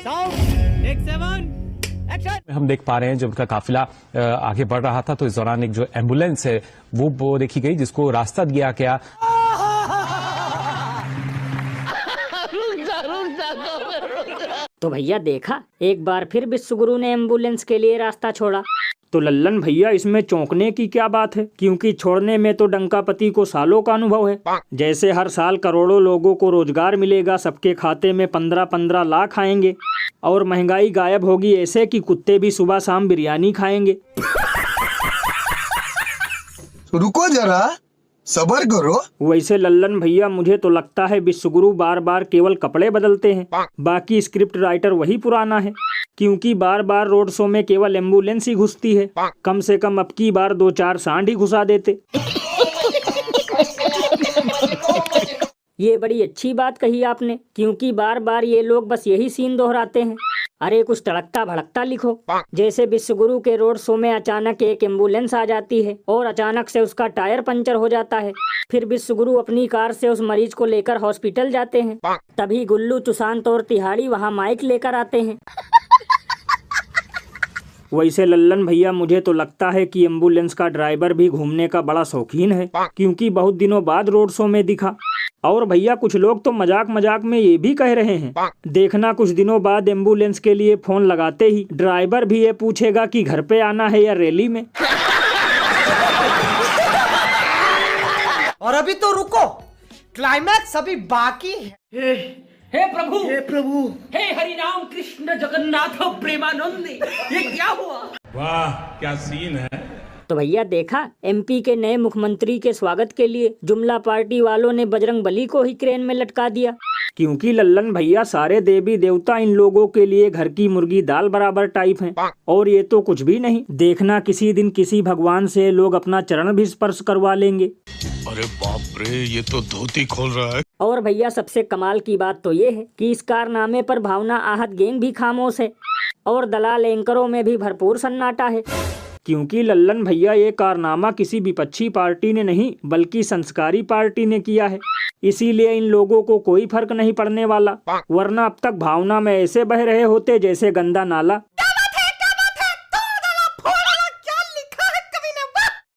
हम देख पा रहे हैं जब उनका काफिला आगे बढ़ रहा था तो इस दौरान एक जो एम्बुलेंस है वो देखी गई जिसको रास्ता दिया गया। तो भैया देखा, एक बार फिर विश्वगुरु ने एम्बुलेंस के लिए रास्ता छोड़ा। तो लल्लन भैया इसमें चौंकने की क्या बात है, क्योंकि छोड़ने में तो डंकापति को सालों का अनुभव है। जैसे हर साल करोड़ों लोगों को रोजगार मिलेगा, सबके खाते में 15-15 लाख आएंगे और महंगाई गायब होगी ऐसे कि कुत्ते भी सुबह शाम बिरयानी खाएंगे। रुको जरा, सब्र करो। वैसे लल्लन भैया मुझे तो लगता है विश्वगुरु बार बार केवल कपड़े बदलते हैं, बाकी स्क्रिप्ट राइटर वही पुराना है, क्योंकि बार बार रोड शो में केवल एम्बुलेंस ही घुसती है। कम से कम अब की बार 2-4 सांड ही घुसा देते। ये बड़ी अच्छी बात कही आपने, क्योंकि बार बार ये लोग बस यही सीन दोहराते हैं। अरे कुछ तड़कता भड़कता लिखो। जैसे विश्वगुरु के रोड शो में अचानक एक एम्बुलेंस आ जाती है और अचानक से उसका टायर पंचर हो जाता है। फिर विश्वगुरु अपनी कार से उस मरीज को लेकर हॉस्पिटल जाते हैं। तभी गुल्लू, चुशांत और तिहाड़ी वहाँ माइक लेकर आते हैं। वैसे लल्लन भैया मुझे तो लगता है कि एम्बुलेंस का ड्राइवर भी घूमने का बड़ा शौकीन है, क्योंकि बहुत दिनों बाद रोड शो में दिखा। और भैया कुछ लोग तो मजाक मजाक में ये भी कह रहे हैं, देखना कुछ दिनों बाद एम्बुलेंस के लिए फोन लगाते ही ड्राइवर भी ये पूछेगा कि घर पे आना है या रैली में। और अभी तो रुको, क्लाइमैक्स अभी बाकी है। हे प्रभु, हे प्रभु, हे हरि राम कृष्ण जगन्नाथ प्रेमानंद, ये क्या हुआ? वाह क्या सीन है। तो भैया देखा, एमपी के नए मुख्यमंत्री के स्वागत के लिए जुमला पार्टी वालों ने बजरंग बली को ही क्रेन में लटका दिया। क्योंकि लल्लन भैया सारे देवी देवता इन लोगों के लिए घर की मुर्गी दाल बराबर टाइप हैं। और ये तो कुछ भी नहीं, देखना किसी दिन किसी भगवान से लोग अपना चरण भी स्पर्श करवा लेंगे। अरे बाप रे, ये तो धोती खोल रहा है। और भैया सबसे कमाल की बात तो ये है कि इस कारनामे पर भावना आहत गैंग भी खामोश है और दलाल एंकरों में भी भरपूर सन्नाटा है। क्योंकि लल्लन भैया ये कारनामा किसी विपक्षी पार्टी ने नहीं बल्कि संस्कारी पार्टी ने किया है, इसीलिए इन लोगों को कोई फर्क नहीं पड़ने वाला, वरना अब तक भावना में ऐसे बह रहे होते जैसे गंदा नाला।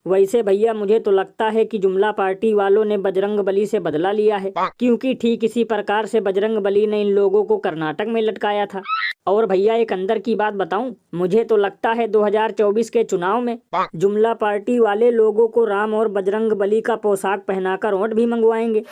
वैसे भैया मुझे तो लगता है कि जुमला पार्टी वालों ने बजरंग बली से बदला लिया है, क्योंकि ठीक इसी प्रकार से बजरंग बली ने इन लोगों को कर्नाटक में लटकाया था। और भैया एक अंदर की बात बताऊं, मुझे तो लगता है 2024 के चुनाव में जुमला पार्टी वाले लोगों को राम और बजरंग बली का पोशाक पहनाकर वोट भी मंगवाएंगे।